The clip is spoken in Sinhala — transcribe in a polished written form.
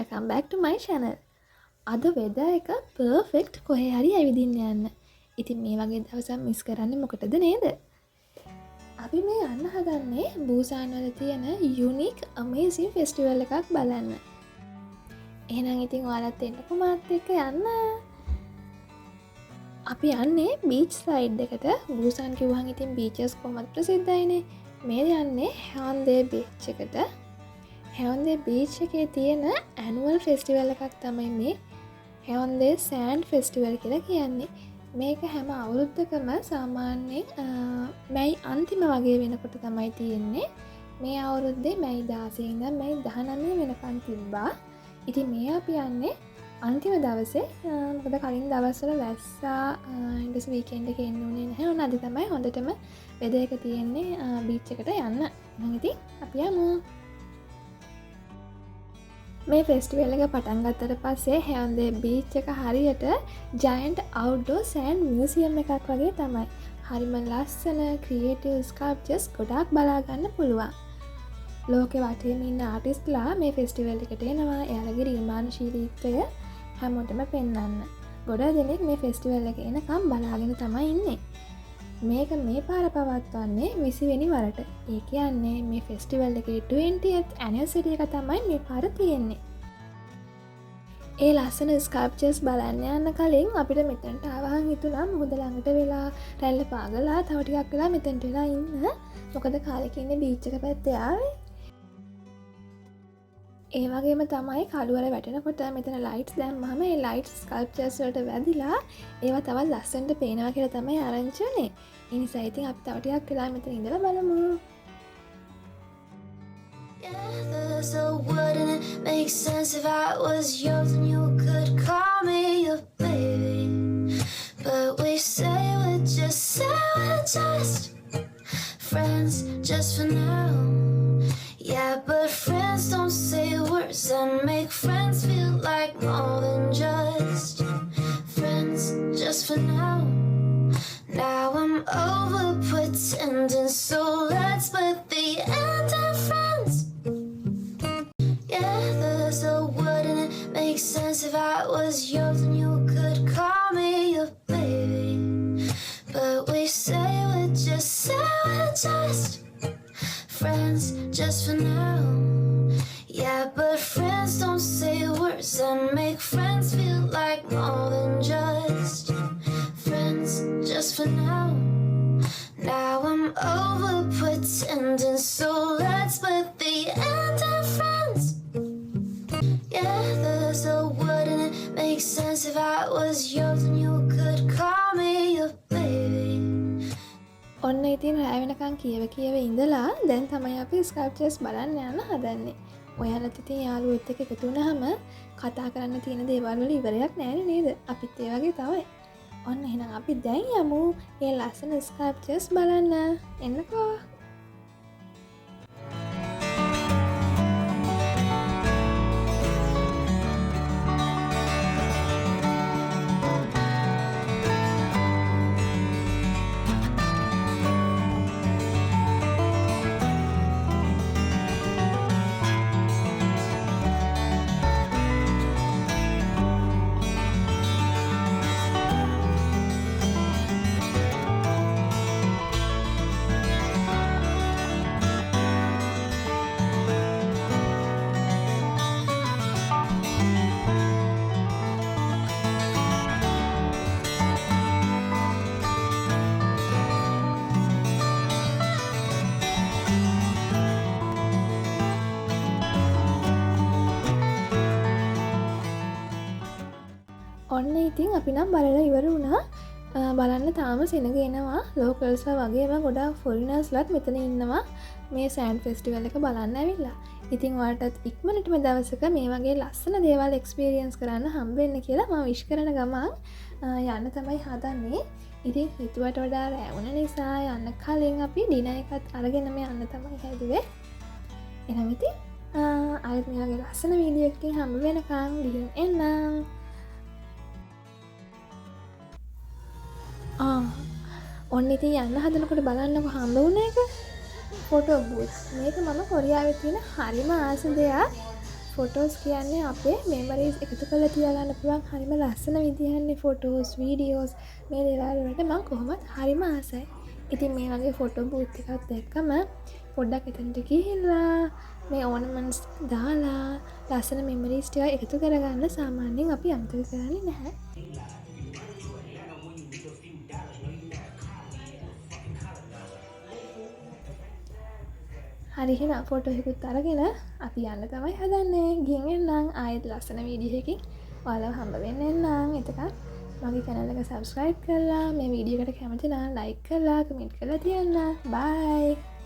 welcome back to my channel. අද වෙදර් එක පර්ෆෙක්ට් කොහේ හරි ඇවිදින්න යන්න. ඉතින් මේ වගේ දවසක් මිස් කරන්නේ මොකටද නේද? අපි මේ යන්න හදන්නේ බුසාන් වල තියෙන යුනික් අමේසින් ෆෙස්ටිවල් එකක් බලන්න. එහෙනම් ඉතින් ඔයාලත් එන්නකෝ මාත් එක්ක යන්න. අපි යන්නේ බීච් සයිඩ් එකට. බුසාන් කිව්වහම ඉතින් බීචස් කොහොමද ප්‍රසිද්ධයිනේ. මේ යන්නේ හැන්දේ බීච් එකට. හැවන්දේ බීච් එකේ තියෙන ඇනුවල් ෆෙස්ටිවල් එකක් තමයි මේ හැවන්දේ සෑන්ඩ් ෆෙස්ටිවල් කියලා කියන්නේ. මේක හැම අවුරුද්දකම සාමාන්‍යයෙන් මැයි අන්තිම වගේ වෙනකොට තමයි තියෙන්නේ. මේ අවුරුද්දේ මැයි 16 ඉඳන් මැයි 19 වෙනකන් තිබ්බා. ඉතින් මේ අපි යන්නේ අන්තිම දවසේ. මොකද කලින් දවස්වල වැස්සා ඊට පස්සේ වීකෙන්ඩ් එකේ එන්න උනේ නැහැ. ඔන්න අද තමයි හොඳටම වෙදර් එක තියෙන්නේ බීච් එකට යන්න. එහෙනම් ඉතින් අපි යමු. මේ ෆෙස්ටිවල් එක පටන් ගත්තට පස්සේ හැවන්දේ බීච් එක හරියට ජයන්ට් අවුට්ඩෝර් සෑන්ඩ් මියුසියම් එකක් වගේ තමයි. හරිම ලස්සන ක්‍රියේටිව් ස්කල්ප්චර්ස් ගොඩාක් බලා ගන්න පුළුවන්. ලෝකෙ වටේම ඉන්න ආටිස්ට්ලා මේ ෆෙස්ටිවල් එකට එනවා. එයාලගේ නිර්මාණශීලීත්වය හැමෝටම පෙන්වන්න. ගොඩක් දෙනෙක් මේ ෆෙස්ටිවල් එක එනකම් බලාගෙන තමයි ඉන්නේ. මේක මේ පාර පවත්වන්නේ 20 වෙනි වරට. ඒ කියන්නේ මේ ෆෙස්ටිවල් එකේ 20th ඇනිවර්සරි එක තමයි මේ පාර තියෙන්නේ. ඒ ලස්සන ස්කල්ප්චර්ස් බලන්න යන්න කලින් අපිට මෙතනට ආවහන් හිතුණා මුහුද ළඟට වෙලා රැල්ල පාගලා තව ටිකක් වෙලා මෙතනට වෙලා ඉන්න. මොකද කාලෙක ඉන්නේ බීච් එක පැත්තේ ආවේ. ඒ වගේම තමයි කළුවර වැටෙනකොට මෙතන ලයිට්ස් දැම්මම ඒ ලයිට්ස් ස්කල්ප්චර්ස් වලට වැදිලා ඒවා තවත් ලස්සනට පේනවා කියලා තමයි ආරංචි උනේ. ඒ නිසා ඉතින් අපි තව ටිකක් වෙලා මෙතන ඉඳලා බලමු. Yeah, there's a word and it makes sense. If I was yours and you could call me your baby, but we say we're just friends just for now. Yeah, but friends don't say words and make friends feel like more than just friends just for now. Now I'm over pretending, so let's put the end in friends. Yeah, there's a word and it makes sense. If I was yours and you could call me your baby, but we say we're just friends just for now. Yeah, but friends don't say words and make friends feel like more than just friends just for now. Now I'm over pretending, so let's put the end in friends. Yeah, there's a word and it makes sense. If I was yours and you could call me your baby. ඔන්න ඉතින් රැ වෙනකන් කියව ඉඳලා දැන් තමයි අපි ස්කල්ප්චර්ස් බලන්න යන්න හදන්නේ. ඔයාලත් ඉතින් යාළුවෙක් එක්ක එකතු වුණාම කතා කරන්න තියෙන දේවල් වල ඉවරයක් නැහැ නේද? අපිත් ඒ වගේ තමයි. ඔන්න එහෙනම් අපි දැන් යමු මේ ලස්සන ස්කල්ප්චර්ස් බලන්න. එන්නකෝ. ඔන්න ඉතින් අපි නම් බලලා ඉවර වුණා. බලන්න තාම සෙනග එනවා. ලෝකල්ස්ලා වගේම ගොඩාක් ෆොරිනර්ස්ලාත් මෙතන ඉන්නවා මේ සෑන්ඩ් ෆෙස්ටිවල් එක බලන්න ඇවිල්ලා. ඉතින් ඔයාලටත් ඉක්මනටම දවසක මේ වගේ ලස්සන දේවල් එක්ස්පීරියන්ස් කරන්න හම්බ වෙන්න කියලා මම විශ් කරන ගමන් යන්න තමයි හදන්නේ. ඉතින් හිතුවට වඩා රැ වුණ නිසා යන්න කලින් අපි ඩිනර් එකත් අරගෙන මේ යන්න තමයි හැදුවේ. එහෙනම් ඉතින් ආයෙත් මේ වගේ ලස්සන වීඩියෝ එකකින් හම්බ වෙනකන් ගිහින් එන්නම්. ඔන්න ඉතින් යන්න හදනකොට බලන්නකො හම්බ වුණ එක ෆොටෝ බූත්. මේක මම කොරියාවේ තියෙන හරිම ආස දෙයක්. ෆොටෝස් කියන්නේ අපේ මෙමරීස් එකතු කරලා තියාගන්න පුළුවන් හරිම ලස්සන විදිහන්නේ ෆොටෝස් වීඩියෝස් මේ දේවල් වලට මම කොහොමත් හරිම ආසයි. ඉතින් මේ වගේ ෆොටෝ බූත් එකක් දැක්කම පොඩ්ඩක් එතනට ගිහිල්ලා මේ ඕනමන්ට්ස් දාලා ලස්සන මෙමරීස් ටික එකතු කරගන්න සාමාන්‍යයෙන් අපි අමතක කරන්නේ නැහැ. හරි එහෙනම් ෆොටෝ එකකුත් අරගෙන අපි යන්න තමයි හදන්නේ. ගිහින් එන්නම් ආයෙත් ලස්සන වීඩියෝ එකකින් ඔයාලව හම්බ වෙන්න එන්නම්. එතකන් මගේ channel එක subscribe කරලා මේ වීඩියෝ එකට කැමති නම් like කරලා comment කරලා තියන්න. bye